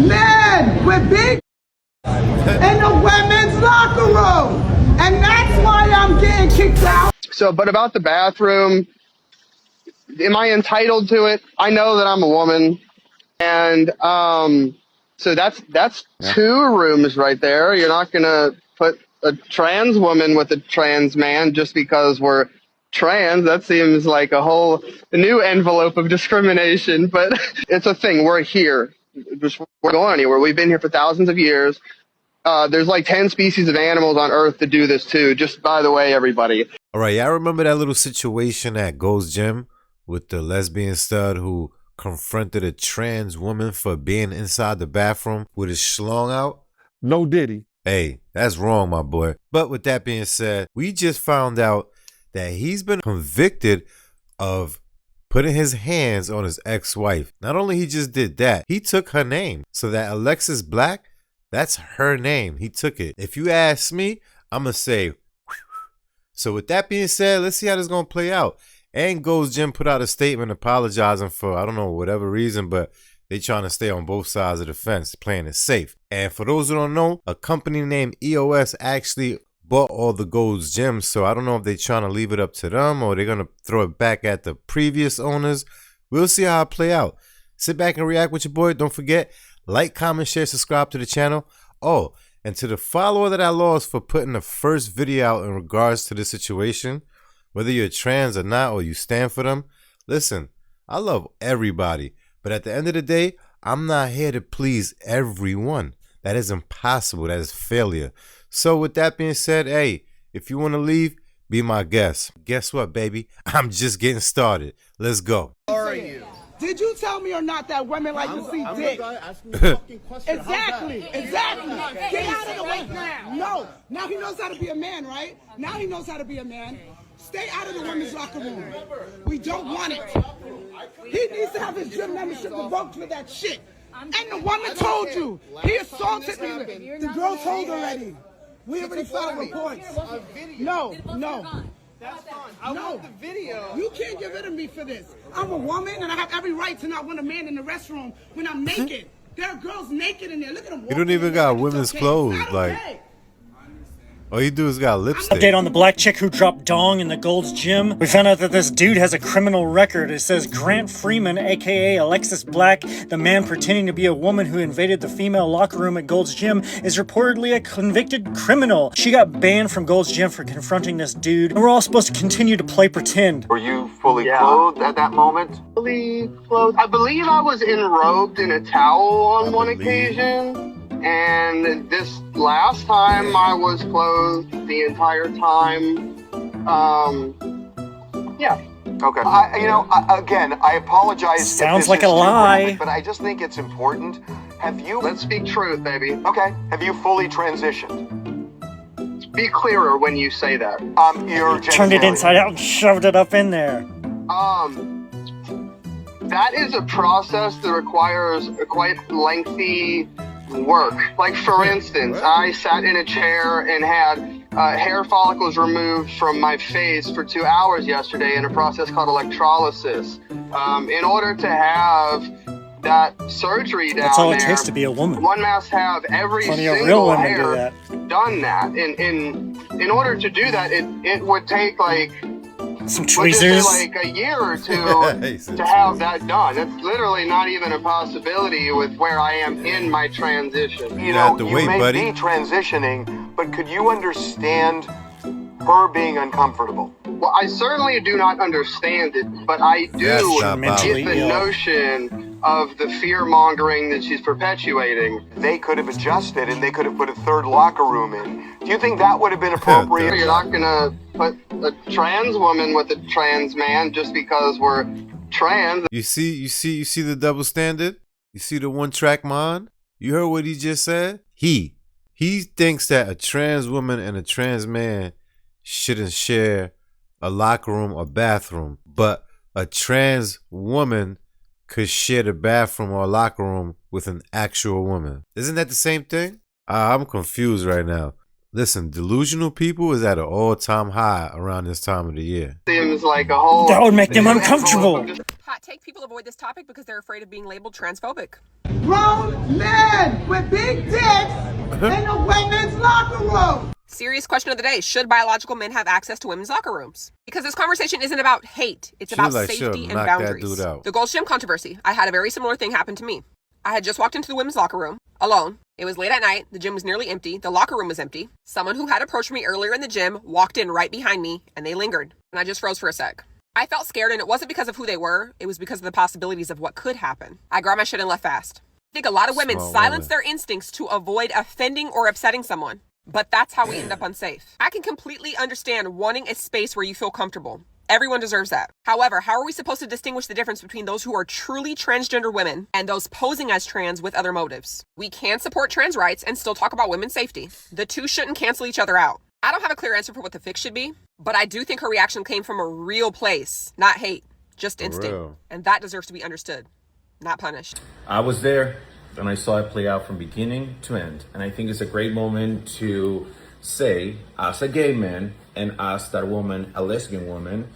men with big in the women's locker room. And that's why I'm getting kicked out. So, but about the bathroom, am I entitled to it? I know that I'm a woman. And so that's two rooms right there. You're not going to put a trans woman with a trans man just because we're trans. That seems like a whole new envelope of discrimination, but it's a thing. We're here. We're going anywhere. We've been here for thousands of years. There's like 10 species of animals on Earth that do this too. Just by the way, everybody. All right, y'all remember that little situation at Gold's Gym with the lesbian stud who confronted a trans woman for being inside the bathroom with his schlong out? No diddy. Hey, that's wrong, my boy. But with that being said, we just found out that he's been convicted of putting his hands on his ex-wife. Not only he just did that, he took her name. So that Alexis Black, that's her name. He took it. If you ask me, I'm going to say, so with that being said, let's see how this is going to play out. And Gold's Gym put out a statement apologizing for, I don't know, whatever reason, but they trying to stay on both sides of the fence, playing it safe. And for those who don't know, a company named EOS actually bought all the Gold's Gyms, so I don't know if they're trying to leave it up to them or they're going to throw it back at the previous owners. We'll see how it play out. Sit back and react with your boy. Don't forget, like, comment, share, subscribe to the channel. Oh, and to the follower that I lost for putting the first video out in regards to this situation, whether you're trans or not, or you stand for them, listen, I love everybody. But at the end of the day, I'm not here to please everyone. That is impossible. That is failure. So with that being said, hey, if you want to leave, be my guest. Guess what, baby? I'm just getting started. Let's go. How are you? Did you tell me or not that women like to see dick? Exactly. Get out of the way now. No. Now he knows how to be a man, right? Now he knows how to be a man. Stay out of the women's locker room. We don't want it. He needs to have his gym membership revoked for that shit. And the woman told you. He assaulted me. The girl told already. We already filed reports. No. That's fine. I want the video. You can't get rid of me for this. I'm a woman and I have every right to not want a man in the restroom when I'm naked. There are girls naked in there. Look at them. You don't even got women's clothes. Like, all you do is got lipstick. Update on the black chick who dropped dong in the Gold's Gym. We found out that this dude has a criminal record. It says Grant Freeman, aka Alexis Black, the man pretending to be a woman who invaded the female locker room at Gold's Gym, is reportedly a convicted criminal. She got banned from Gold's Gym for confronting this dude, and we're all supposed to continue to play pretend. Were you fully clothed at that moment? Fully clothed. I believe I was enrobed in a towel on one occasion. And this last time I was clothed the entire time. Yeah. Okay. Again, I apologize. Sounds like a lie. But I just think it's important. Have you... Let's speak truth, baby. Okay. Have you fully transitioned? Be clearer when you say that. Your turned it inside out and shoved it up in there. That is a process that requires a quite lengthy work. Like, for instance, I sat in a chair and had hair follicles removed from my face for 2 hours yesterday in a process called electrolysis. In order to have that surgery down that's all it there, takes to be a woman. One must have every single hair done that. In order to do that, it would take like some tweezers, like a year or two to have that done. It's literally not even a possibility with where I am in my transition. You know, you may be transitioning, but could you understand her being uncomfortable? Well, I certainly do not understand it, but I do get the notion of the fear-mongering that she's perpetuating. They could have adjusted and they could have put a third locker room in. Do you think that would have been appropriate? You're not gonna put a trans woman with a trans man just because we're trans. You see the double standard? You see the one-track mind? You heard what he just said? He thinks that a trans woman and a trans man shouldn't share a locker room or bathroom, but a trans woman could share the bathroom or locker room with an actual woman. Isn't that the same thing? I'm confused right now. Listen, delusional people is at an all-time high around this time of the year. Seems like a whole... That would make them uncomfortable. Hot take, people avoid this topic because they're afraid of being labeled transphobic. Grown men with big dicks in the women's locker room. Serious question of the day. Should biological men have access to women's locker rooms? Because this conversation isn't about hate. It's about safety and boundaries. The Gold's Gym controversy. I had a very similar thing happen to me. I had just walked into the women's locker room, alone. It was late at night. The gym was nearly empty. The locker room was empty. Someone who had approached me earlier in the gym walked in right behind me, and they lingered. And I just froze for a sec. I felt scared, and it wasn't because of who they were. It was because of the possibilities of what could happen. I grabbed my shit and left fast. I think a lot of women silence their instincts to avoid offending or upsetting someone. But that's how we end up unsafe. I can completely understand wanting a space where you feel comfortable. Everyone deserves that. However, how are we supposed to distinguish the difference between those who are truly transgender women and those posing as trans with other motives? We can support trans rights and still talk about women's safety. The two shouldn't cancel each other out. I don't have a clear answer for what the fix should be, but I do think her reaction came from a real place, not hate, just instinct. And that deserves to be understood, not punished. I was there and I saw it play out from beginning to end. And I think it's a great moment to say, as a gay man and as that woman, a lesbian woman,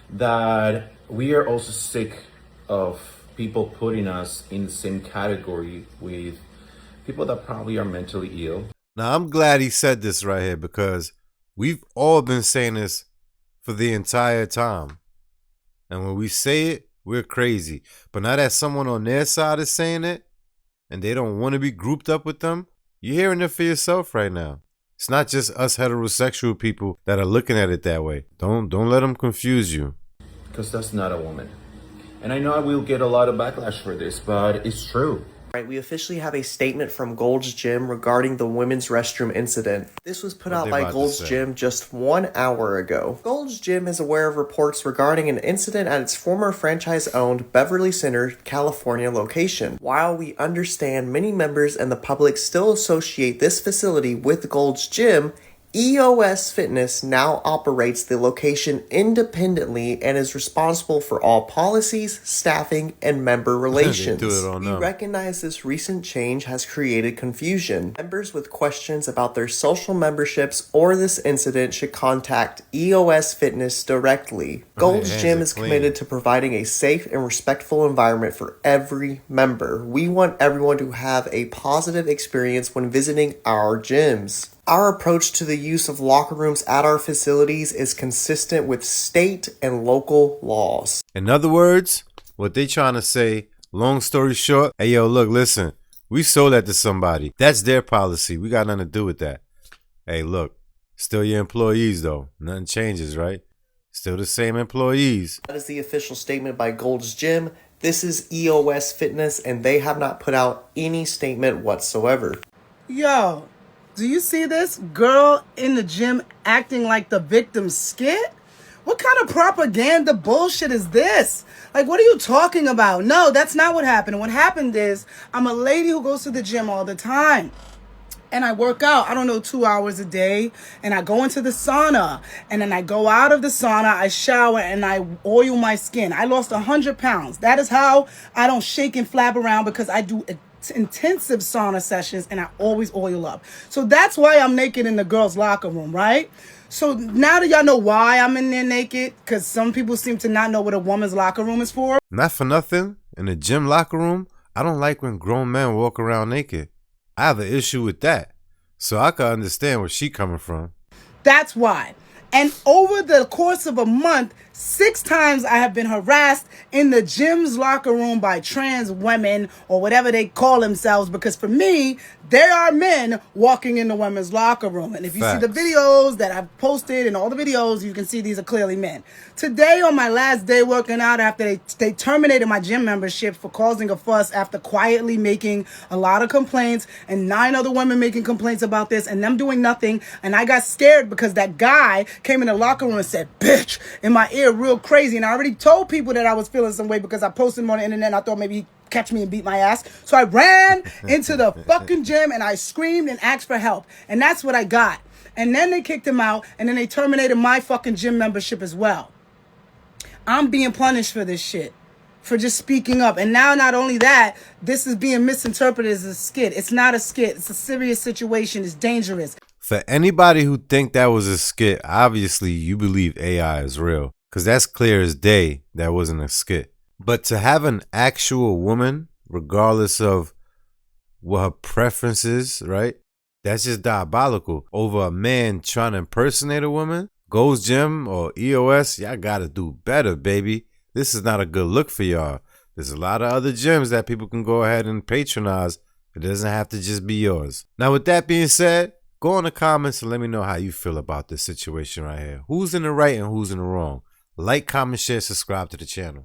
that we are also sick of people putting us in the same category with people that probably are mentally ill. Now, I'm glad he said this right here because we've all been saying this for the entire time. And when we say it, we're crazy. But now that someone on their side is saying it and they don't want to be grouped up with them, you're hearing it for yourself right now. It's not just us heterosexual people that are looking at it that way. Don't let them confuse you. Because that's not a woman. And I know I will get a lot of backlash for this, but it's true. Right, we officially have a statement from Gold's Gym regarding the women's restroom incident. This was put out by Gold's Gym just 1 hour ago. Gold's Gym is aware of reports regarding an incident at its former franchise-owned Beverly Center, California location. While we understand many members and the public still associate this facility with Gold's Gym, EOS Fitness now operates the location independently and is responsible for all policies, staffing, and member relations. We recognize this recent change has created confusion. Members with questions about their social memberships or this incident should contact EOS Fitness directly. Gold's Gym is committed to providing a safe and respectful environment for every member. We want everyone to have a positive experience when visiting our gyms. Our approach to the use of locker rooms at our facilities is consistent with state and local laws. In other words, what they trying to say, long story short, hey yo, look, listen, we sold that to somebody. That's their policy. We got nothing to do with that. Hey, look, still your employees though. Nothing changes, right? Still the same employees. That is the official statement by Gold's Gym. This is EOS Fitness and they have not put out any statement whatsoever. Yo. Do you see this girl in the gym acting like the victim skit? What kind of propaganda bullshit is this? Like, what are you talking about? No, that's not what happened. What happened is I'm a lady who goes to the gym all the time. And I work out, 2 hours a day. And I go into the sauna. And then I go out of the sauna, I shower, and I oil my skin. I lost 100 pounds. That is how I don't shake and flab around, because I do intensive sauna sessions and I always oil up. So that's why I'm naked in the girls' locker room, right? So now that y'all know why I'm in there naked, because some people seem to not know what a woman's locker room is for. Not for nothing, in the gym locker room, I don't like when grown men walk around naked. I have an issue with that. So I can understand where she coming from. That's why. And over the course of a month, 6 times I have been harassed in the gym's locker room by trans women or whatever they call themselves. Because for me, there are men walking in the women's locker room. And if you see the videos that I've posted and all the videos, you can see these are clearly men. Today, on my last day working out, after they terminated my gym membership for causing a fuss after quietly making a lot of complaints and 9 other women making complaints about this and them doing nothing. And I got scared because that guy came in the locker room and said, bitch, in my ear real crazy. And I already told people that I was feeling some way because I posted him on the internet and I thought maybe he'd catch me and beat my ass. So I ran into the fucking gym and I screamed and asked for help. And that's what I got. And then they kicked him out and then they terminated my fucking gym membership as well. I'm being punished for this shit, for just speaking up. And now not only that, this is being misinterpreted as a skit. It's not a skit. It's a serious situation. It's dangerous. For anybody who think that was a skit, obviously you believe AI is real. Because that's clear as day that wasn't a skit. But to have an actual woman, regardless of what her preference is, right? That's just diabolical. Over a man trying to impersonate a woman? Gold's Gym or EOS, y'all gotta do better, baby. This is not a good look for y'all. There's a lot of other gyms that people can go ahead and patronize. It doesn't have to just be yours. Now, with that being said, go in the comments and let me know how you feel about this situation right here. Who's in the right and who's in the wrong? Like, comment, share, subscribe to the channel.